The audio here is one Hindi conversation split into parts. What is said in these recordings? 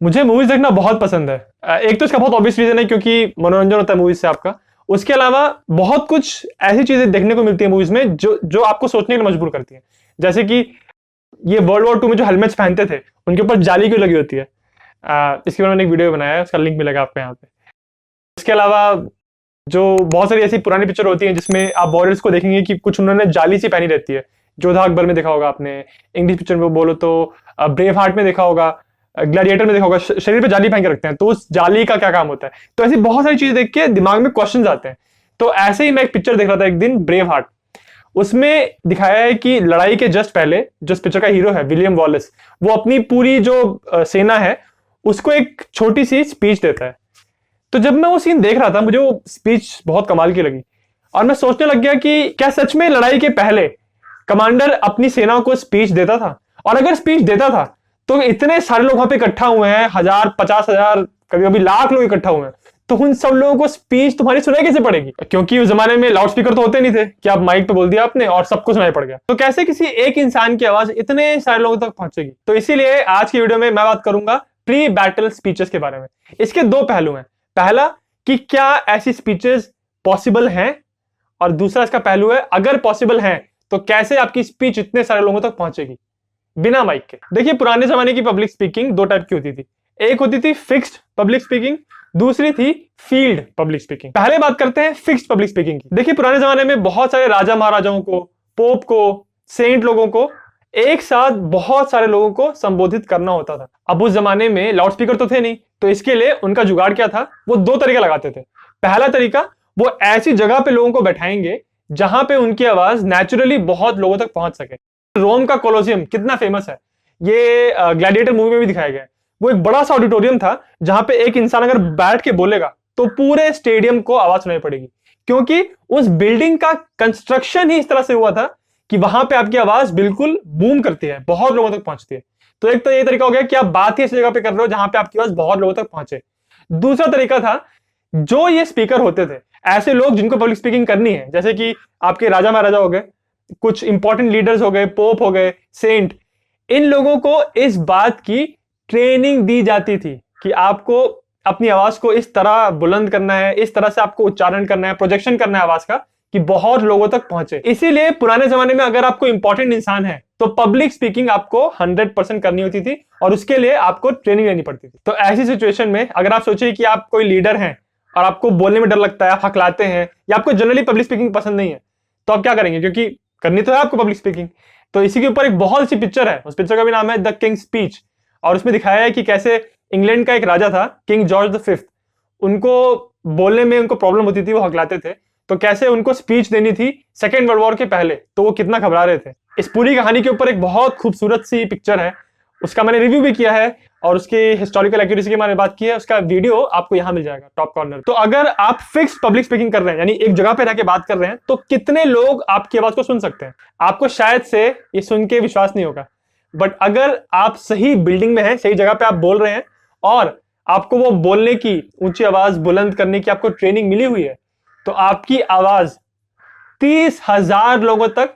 मुझे मूवीज देखना बहुत पसंद है। एक तो इसका बहुत ऑब्वियस रीजन है क्योंकि मनोरंजन होता है मूवीज से आपका। उसके अलावा बहुत कुछ ऐसी चीजें देखने को मिलती है मूवीज में जो जो आपको सोचने के लिए मजबूर करती है। जैसे कि ये वर्ल्ड वॉर 2 में जो हेलमेट्स पहनते थे उनके ऊपर जाली क्यों लगी होती है। इसके बारे में मैंने एक वीडियो बनाया है, उसका लिंक मिलेगा आपको यहाँ पे। इसके अलावा जो बहुत सारी ऐसी पुरानी पिक्चर होती हैं जिसमें आप वॉरियर्स को देखेंगे कि कुछ उन्होंने जाली सी पहनी रहती है। जोधा अकबर में देखा होगा आपने, इंग्लिश पिक्चर में बोलो तो ब्रेव हार्ट में देखा होगा, ग्लैडिएटर में देखा होगा, शरीर पे जाली पहन के रखते हैं, तो उस जाली का क्या काम होता है। तो ऐसी बहुत सारी चीजें देख के दिमाग में क्वेश्चन आते हैं। तो ऐसे ही मैं एक पिक्चर देख रहा था एक दिन, ब्रेव हार्ट। उसमें दिखाया है कि लड़ाई के जस्ट पहले जो इस पिक्चर का हीरो है विलियम वॉलेस, वो अपनी पूरी जो सेना है उसको एक छोटी सी स्पीच देता है। तो जब मैं वो सीन देख रहा था मुझे वो स्पीच बहुत कमाल की लगी और मैं सोचने लग गया कि क्या सच में लड़ाई के पहले कमांडर अपनी सेना को स्पीच देता था। और अगर स्पीच देता था तो इतने सारे लोग वहां पे इकट्ठा हुए हैं, 1000 50,000 कभी कभी लाख लोग इकट्ठा हुए हैं, तो उन सब लोगों को स्पीच तुम्हारी सुनाई कैसे पड़ेगी? क्योंकि उस जमाने में लाउड स्पीकर तो होते नहीं थे कि आप माइक पे बोल दिया आपने और सबको सुनाई पड़ गया। तो कैसे किसी एक इंसान की आवाज इतने सारे लोगों तक पहुंचेगी? तो इसीलिए आज की वीडियो में मैं बात करूंगा प्री बैटल स्पीचेस के बारे में। इसके दो पहलू हैं। पहला कि क्या ऐसी स्पीचेस पॉसिबल हैं, और दूसरा इसका पहलू है अगर पॉसिबल है तो कैसे आपकी स्पीच इतने सारे लोगों तक पहुंचेगी बिना माइक के। देखिए पुराने जमाने की पब्लिक स्पीकिंग दो टाइप की होती थी। एक होती थी फिक्स्ड पब्लिक स्पीकिंग, दूसरी थी फील्ड पब्लिक स्पीकिंग। पहले बात करते हैं फिक्स्ड पब्लिक स्पीकिंग की। देखिए पुराने जमाने में बहुत सारे राजा महाराजाओं को, पोप को, सेंट लोगों को एक साथ बहुत सारे लोगों को संबोधित करना होता था। अब उस जमाने में लाउड स्पीकर तो थे नहीं, तो इसके लिए उनका जुगाड़ क्या था, वो दो तरीका लगाते थे। पहला तरीका, वो ऐसी जगह पे लोगों को बैठाएंगे जहां पे उनकी आवाज नेचुरली बहुत लोगों तक पहुंच सके। रोम का कोलोसियम कितना फेमस है, ये ग्लैडिएटर मूवी में भी दिखाया गया है। वो एक बड़ा सा ऑडिटोरियम था जहां पे एक इंसान अगर बैठ के बोलेगा तो पूरे स्टेडियम को आवाज सुनाई पड़ेगी, क्योंकि उस बिल्डिंग का कंस्ट्रक्शन ही इस तरह से हुआ था कि वहां पे आपकी आवाज बिल्कुल बूम करती है, बहुत लोगों तक पहुंचती है। तो एक तो ये तरीका हो गया कि आप बात ही ऐसी जगह पे कर रहे हो जहां पे आपकी आवाज बहुत लोगों तक पहुंचे। दूसरा तरीका था, जो ये स्पीकर होते थे, ऐसे लोग जिनको पब्लिक स्पीकिंग करनी है, जैसे कि आपके राजा महाराजा हो गए, कुछ इंपॉर्टेंट लीडर्स हो गए, पोप हो गए, सेंट, इन लोगों को इस बात की ट्रेनिंग दी जाती थी कि आपको अपनी आवाज को इस तरह बुलंद करना है, इस तरह से आपको उच्चारण करना है, प्रोजेक्शन करना है आवाज का कि बहुत लोगों तक पहुंचे। इसीलिए पुराने जमाने में अगर आपको इंपॉर्टेंट इंसान है तो पब्लिक स्पीकिंग आपको 100% करनी होती थी और उसके लिए आपको ट्रेनिंग लेनी पड़ती थी। तो ऐसी सिचुएशन में अगर आप सोचिए कि आप कोई लीडर हैं और आपको बोलने में डर लगता है, आप हकलाते हैं, या आपको जनरली पब्लिक स्पीकिंग पसंद नहीं है, तो आप क्या करेंगे? क्योंकि करनी तो है आपको पब्लिक स्पीकिंग। तो इसी के ऊपर एक बहुत अच्छी पिक्चर है, उस पिक्चर का भी नाम है द किंग स्पीच, और उसमें दिखाया है कि कैसे इंग्लैंड का एक राजा था, किंग जॉर्ज V, उनको बोलने में उनको प्रॉब्लम होती थी, वो हकलाते थे, तो कैसे उनको स्पीच देनी थी सेकेंड वर्ल्ड वॉर के पहले, तो वो कितना घबरा रहे थे। इस पूरी कहानी के ऊपर एक बहुत खूबसूरत सी पिक्चर है, उसका मैंने रिव्यू भी किया है और उसकी हिस्टोरिकल एक्यूरेसी की मैंने बात की है, उसका वीडियो आपको यहां मिल जाएगा टॉप कॉर्नर। तो अगर आप फिक्स पब्लिक स्पीकिंग कर रहे हैं, यानी एक जगह पे रह के बात कर रहे हैं, तो कितने लोग आपकी आवाज को सुन सकते हैं? आपको शायद से ये सुन के विश्वास नहीं होगा, बट अगर आप सही बिल्डिंग में हैं, सही जगह पे आप बोल रहे हैं और आपको वो बोलने की, ऊंची आवाज बुलंद करने की आपको ट्रेनिंग मिली हुई है, तो आपकी आवाज 30,000 लोगों तक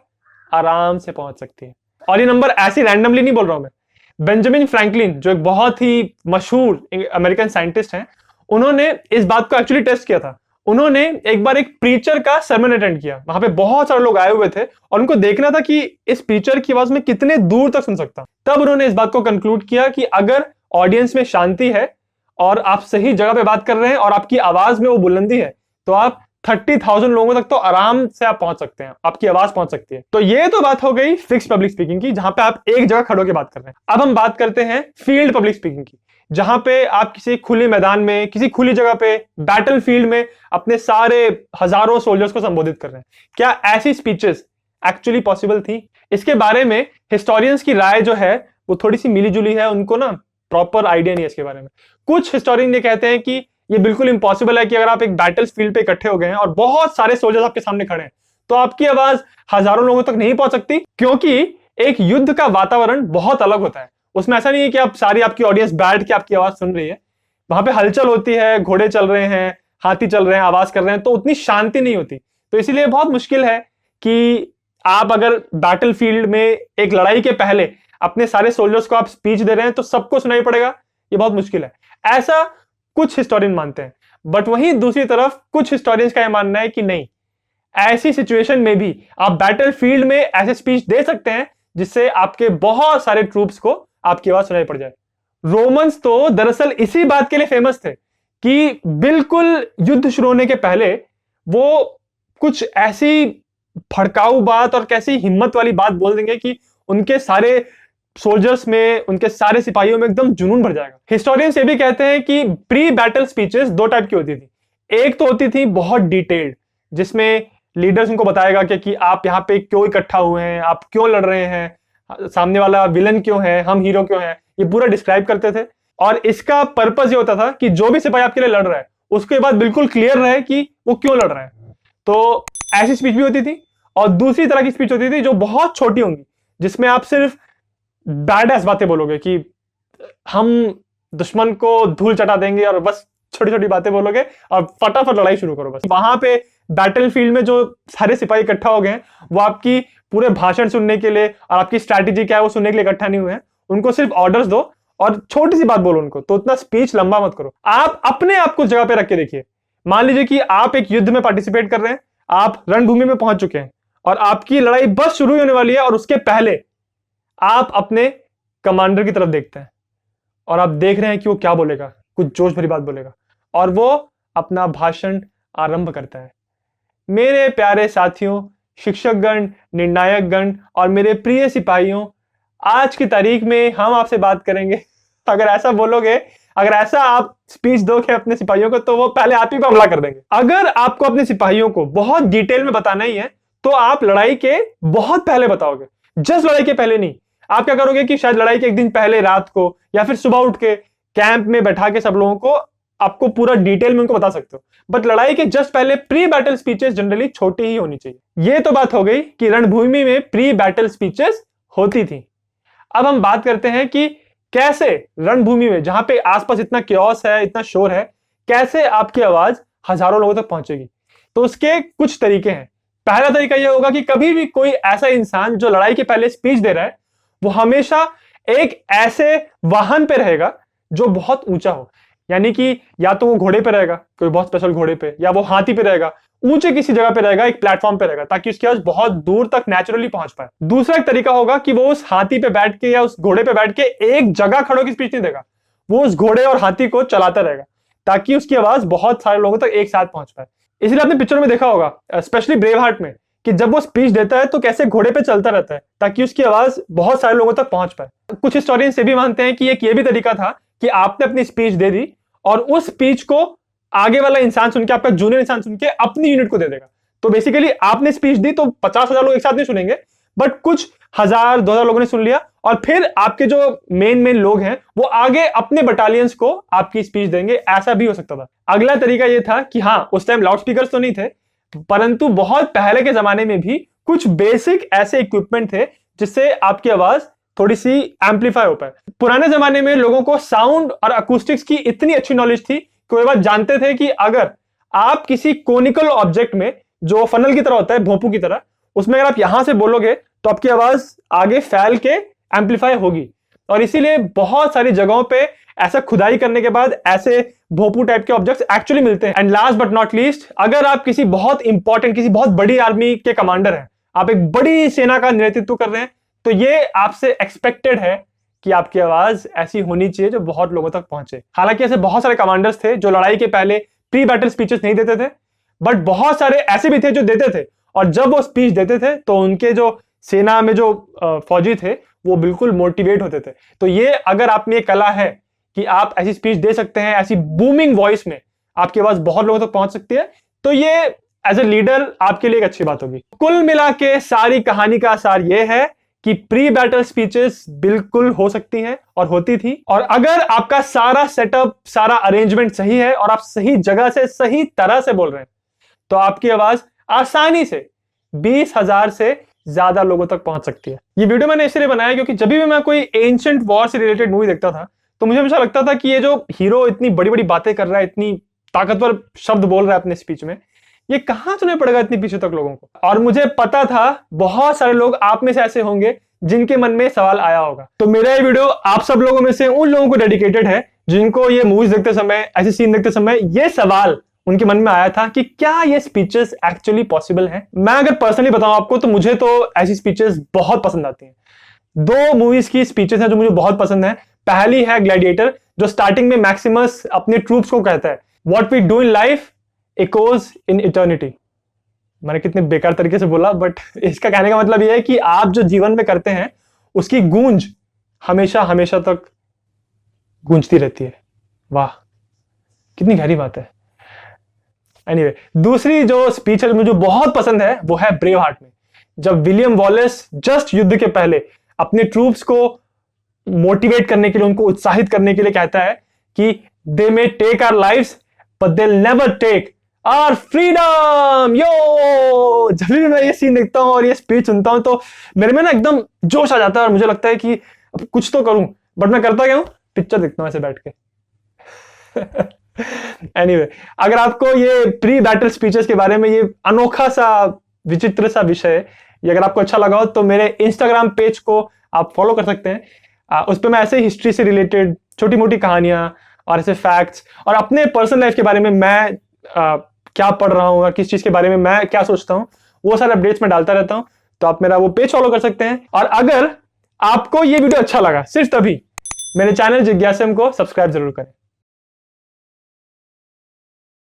आराम से पहुंच सकती है। और ये नंबर ऐसे रैंडमली नहीं बोल रहा हूं मैं। बेंजामिन फ्रैंकलिन, जो एक बहुत ही मशहूर अमेरिकन साइंटिस्ट हैं, उन्होंने इस बात को एक्चुअली टेस्ट किया था। उन्होंने एक बार एक प्रीचर का सर्मन अटेंड किया, वहां पे बहुत सारे लोग आए हुए थे और उनको देखना था कि इस प्रीचर की आवाज में कितने दूर तक सुन सकता। तब उन्होंने इस बात को कंक्लूड किया कि अगर ऑडियंस में शांति है और आप सही जगह पे बात कर रहे हैं और आपकी आवाज में वो बुलंदी है, तो आप 30,000 लोगों तक तो आराम से आप पहुंच सकते हैं, आपकी आवाज पहुंच सकती है। तो ये तो बात हो गई फिक्स पब्लिक स्पीकिंग की, जहां पे आप एक जगह खड़े होकर बात कर रहे हैं। अब हम बात करते हैं फील्ड पब्लिक स्पीकिंग की, जहां पे आप किसी खुले मैदान में, किसी खुली जगह पे, बैटल फील्ड में अपने सारे हजारों सोल्जर्स को संबोधित कर रहे हैं। क्या ऐसी स्पीचेस एक्चुअली पॉसिबल थी? इसके बारे में हिस्टोरियंस की राय जो है वो थोड़ी सी मिली जुली है, उनको ना प्रॉपर आइडिया नहीं है इसके बारे में। कुछ हिस्टोरियन ये कहते हैं कि ये बिल्कुल इंपॉसिबल है कि अगर आप एक बैटल फील्ड पे इकट्ठे हो गए हैं और बहुत सारे सोल्जर्स आपके सामने खड़े हैं, तो आपकी आवाज हजारों लोगों तक नहीं पहुंच सकती, क्योंकि एक युद्ध का वातावरण बहुत अलग होता है। उसमें ऐसा नहीं है कि आप सारी आपकी ऑडियंस बैठ के आपकी आवाज सुन रही है, वहां पे हलचल होती है, घोड़े चल रहे हैं, हाथी चल रहे हैं, आवाज कर रहे हैं, तो उतनी शांति नहीं होती। तो इसीलिए बहुत मुश्किल है कि आप अगर बैटल फील्ड में एक लड़ाई के पहले अपने सारे सोल्जर्स को आप स्पीच दे रहे हैं तो सबको सुनाई पड़ेगा, ये बहुत मुश्किल है, ऐसा कुछ हिस्टोरियन मानते हैं। बट वहीं दूसरी तरफ कुछ हिस्टोरियंस का यह मानना है कि नहीं, ऐसी सिचुएशन में भी आप बैटल फील्ड में ऐसे स्पीच दे सकते हैं जिससे आपके बहुत सारे ट्रूप्स को आपकी आवाज सुनाई पड़ जाए। रोमन्स तो दरअसल इसी बात के लिए फेमस थे कि बिल्कुल युद्ध शुरू होने के पहले वो कुछ ऐसी भड़काऊ बात और कैसी हिम्मत वाली बात बोल देंगे कि उनके सारे सोल्जर्स में, उनके सारे सिपाहियों में एकदम जुनून भर जाएगा। हिस्टोरियंस ये भी कहते हैं कि प्री बैटल स्पीचेस दो टाइप की होती थी। एक तो होती थी बहुत डिटेल्ड, जिसमें लीडर्स उनको बताएगा कि आप यहाँ पे क्यों इकट्ठा हुए हैं, आप क्यों लड़ रहे हैं, सामने वाला विलन क्यों है, हम हीरो क्यों हैं, ये पूरा डिस्क्राइब करते थे। और इसका पर्पस ये होता था कि जो भी सिपाही आपके लिए लड़ रहा है उसके बाद बिल्कुल क्लियर रहे कि वो क्यों लड़ रहा है। तो ऐसी स्पीच भी होती थी। और दूसरी तरह की स्पीच होती थी जो बहुत छोटी होंगी, जिसमें आप सिर्फ बैड एस बातें बोलोगे कि हम दुश्मन को धूल चटा देंगे, और बस छोटी छोटी बातें बोलोगे और फटाफट लड़ाई शुरू करो। बस वहां पे बैटल फील्ड में जो सारे सिपाही इकट्ठा हो गए हैं वो आपकी पूरे भाषण सुनने के लिए और आपकी स्ट्रैटेजी क्या है वो सुनने के लिए इकट्ठा नहीं हुए हैं। उनको सिर्फ ऑर्डर्स दो और छोटी सी बात बोलो उनको, तो उतना स्पीच लंबा मत करो। आप अपने आप को जगह पे रख के देखिए। मान लीजिए कि आप एक युद्ध में पार्टिसिपेट कर रहे हैं, आप रणभूमि में पहुंच चुके हैं और आपकी लड़ाई बस शुरू होने वाली है, और उसके पहले आप अपने कमांडर की तरफ देखते हैं और आप देख रहे हैं कि वो क्या बोलेगा, कुछ जोश भरी बात बोलेगा, और वो अपना भाषण आरंभ करता है। मेरे प्यारे साथियों, शिक्षकगण, निर्णायकगण और मेरे प्रिय सिपाहियों, आज की तारीख में हम आपसे बात करेंगे। अगर ऐसा बोलोगे, अगर ऐसा आप स्पीच दोगे अपने सिपाहियों को, तो वो पहले आप ही को हमला कर देंगे। अगर आपको अपने सिपाहियों को बहुत डिटेल में बताना ही है तो आप लड़ाई के बहुत पहले बताओगे, जस्ट लड़ाई के पहले नहीं। आप क्या करोगे कि शायद लड़ाई के एक दिन पहले रात को या फिर सुबह उठ के कैंप में बैठा के सब लोगों को आपको पूरा डिटेल में उनको बता सकते हो। बट लड़ाई के जस्ट पहले प्री बैटल स्पीचेस जनरली छोटी ही होनी चाहिए। ये तो बात हो गई कि रणभूमि में प्री बैटल स्पीचेस होती थी। अब हम बात करते हैं कि कैसे रणभूमि में, जहां पे आसपास इतना क्योस है, इतना शोर है, कैसे आपकी आवाज हजारों लोगों तक पहुंचेगी। तो उसके कुछ तरीके हैं। पहला तरीका यह होगा कि कभी भी कोई ऐसा इंसान जो लड़ाई के पहले स्पीच दे रहा है वो हमेशा एक ऐसे वाहन पे रहेगा जो बहुत ऊंचा हो। यानी कि या तो वो घोड़े पे रहेगा, कोई बहुत स्पेशल घोड़े पे, या वो हाथी पे रहेगा, ऊंचे किसी जगह पे रहेगा, एक प्लेटफॉर्म पे रहेगा, ताकि उसकी आवाज बहुत दूर तक नेचुरली पहुंच पाए। दूसरा एक तरीका होगा कि वो उस हाथी पे बैठ के या उस घोड़े पे बैठ के एक जगह खड़ो की स्पीच नहीं देगा, वो उस घोड़े और हाथी को चलाता रहेगा ताकि उसकी आवाज बहुत सारे लोगों तक एक साथ पहुंच पाए। इसलिए आपने पिक्चर में देखा होगा, स्पेशली ब्रेव हार्ट में, कि जब वो स्पीच देता है तो कैसे घोड़े पे चलता रहता है ताकि उसकी आवाज बहुत सारे लोगों तक पहुंच पाए। कुछ हिस्टोरियंस ये भी मानते हैं कि एक ये भी तरीका था कि आपने अपनी स्पीच दे दी और उस स्पीच को आगे वाला इंसान सुन के, आपका जूनियर इंसान सुन के अपनी यूनिट को दे देगा। तो बेसिकली आपने स्पीच दी तो 50,000 लोग एक साथ नहीं सुनेंगे, बट कुछ 1000 2000 लोगों ने सुन लिया और फिर आपके जो मेन लोग हैं वो आगे अपने बटालियंस को आपकी स्पीच देंगे। ऐसा भी हो सकता था। अगला तरीका यह था कि हाँ, उस टाइम लाउड स्पीकर्स तो नहीं थे, परंतु बहुत पहले के जमाने में भी कुछ बेसिक ऐसे इक्विपमेंट थे जिससे आपकी आवाज थोड़ी सी एम्पलीफाई हो पाए। पुराने जमाने में लोगों को साउंड और अकूस्टिक्स की इतनी अच्छी नॉलेज थी कि वो बात जानते थे कि अगर आप किसी कोनिकल ऑब्जेक्ट में, जो फनल की तरह होता है, भोंपू की तरह, उसमें अगर आप यहां से बोलोगे तो आपकी आवाज आगे फैल के एम्पलीफाई होगी। और इसीलिए बहुत सारी जगहों पे ऐसा खुदाई करने के बाद ऐसे भोंपू टाइप के ऑब्जेक्ट्स एक्चुअली मिलते हैं। And last but not least, अगर आप किसी बहुत इंपॉर्टेंट, किसी बहुत बड़ी आर्मी के कमांडर हैं, आप एक बड़ी सेना का नेतृत्व कर रहे हैं, तो ये आपसे एक्सपेक्टेड है कि आपकी आवाज ऐसी होनी चाहिए जो बहुत लोगों तक पहुंचे। हालांकि ऐसे बहुत सारे कमांडर्स थे जो लड़ाई के पहले प्री बैटल स्पीचेस नहीं देते थे, बट बहुत सारे ऐसे भी थे जो देते थे, और जब वो स्पीच देते थे तो उनके जो सेना में जो फौजी थे वो बिल्कुल मोटिवेट होते थे। तो ये, अगर आप में ये कला है कि आप ऐसी स्पीच दे सकते हैं, ऐसी बूमिंग वॉइस में आपकी आवाज बहुत लोगों तक पहुंच सकती है, तो ये एज ए लीडर आपके लिए एक अच्छी बात होगी। कुल मिला के सारी कहानी का सार यह है कि प्री बैटल स्पीचेस बिल्कुल हो सकती हैं और होती थी, और अगर आपका सारा सेटअप, सारा अरेंजमेंट सही है और आप सही जगह से, सही तरह से बोल रहे हैं, तो आपकी आवाज आसानी से 20,000 से ज्यादा लोगों तक पहुंच सकती है। ये वीडियो मैंने इसलिए बनाया क्योंकि जब भी मैं कोई एंशिएंट वॉर से रिलेटेड मूवी देखता था तो मुझे हमेशा लगता था कि ये जो हीरो इतनी बड़ी बड़ी बातें कर रहा है, इतनी ताकतवर शब्द बोल रहा है अपने स्पीच में, ये कहां सुने पड़ेगा इतनी पीछे तक लोगों को। और मुझे पता था बहुत सारे लोग आप में से ऐसे होंगे जिनके मन में सवाल आया होगा। तो मेरा ये वीडियो आप सब लोगों में से उन लोगों को डेडिकेटेड है जिनको ये मूवीज देखते समय, ऐसे सीन देखते समय ये सवाल उनके मन में आया था कि क्या ये स्पीचेस एक्चुअली पॉसिबल है। मैं अगर पर्सनली बताऊं आपको तो मुझे तो ऐसी स्पीचेस बहुत पसंद आती हैं। दो मूवीज की स्पीचेस हैं जो मुझे बहुत पसंद है। पहली है ग्लैडिएटर, जो स्टार्टिंग में मैक्सिमस अपने ट्रूप्स को कहता है what we do in life echoes in eternity. मैंने कितने बेकार तरीके से बोला, बट इसका कहने का मतलब यह है कि आप जो जीवन में करते हैं उसकी गूंज हमेशा हमेशा तक गूंजती रहती है। वाह, कितनी गहरी बात है। एनीवे, दूसरी जो स्पीच है मुझे बहुत पसंद है वो है ब्रेव हार्ट में, जब विलियम वॉलेस जस्ट युद्ध के पहले अपने ट्रूप्स को मोटिवेट करने के लिए, उनको उत्साहित करने के लिए कहता है कि they may take our lives but they will never take our freedom. Yo, जब भी मैं ये सीन देखता हूं और ये स्पीच सुनता हूं तो मेरे में ना एकदम जोश आ जाता है और मुझे लगता है कि अब कुछ तो करूं, बट मैं करता क्या हूं, पिक्चर देखता हूं ऐसे बैठ के। एनीवे, अगर आपको ये प्री बैटल स्पीचेस के बारे में ये अनोखा सा विचित्र सा विषय ये अगर आपको अच्छा लगा हो तो मेरे इंस्टाग्राम पेज को आप फॉलो कर सकते हैं। उस पर मैं ऐसे हिस्ट्री से रिलेटेड छोटी मोटी कहानियां और ऐसे फैक्ट्स और अपने पर्सनल लाइफ के बारे में मैं क्या पढ़ रहा हूँ और किस चीज के बारे में मैं क्या सोचता हूँ वो सारे अपडेट्स मैं डालता रहता हूँ। तो आप मेरा वो पेज फॉलो कर सकते हैं। और अगर आपको ये वीडियो अच्छा लगा सिर्फ तभी मेरे चैनल जिज्ञासम को सब्सक्राइब जरूर करें।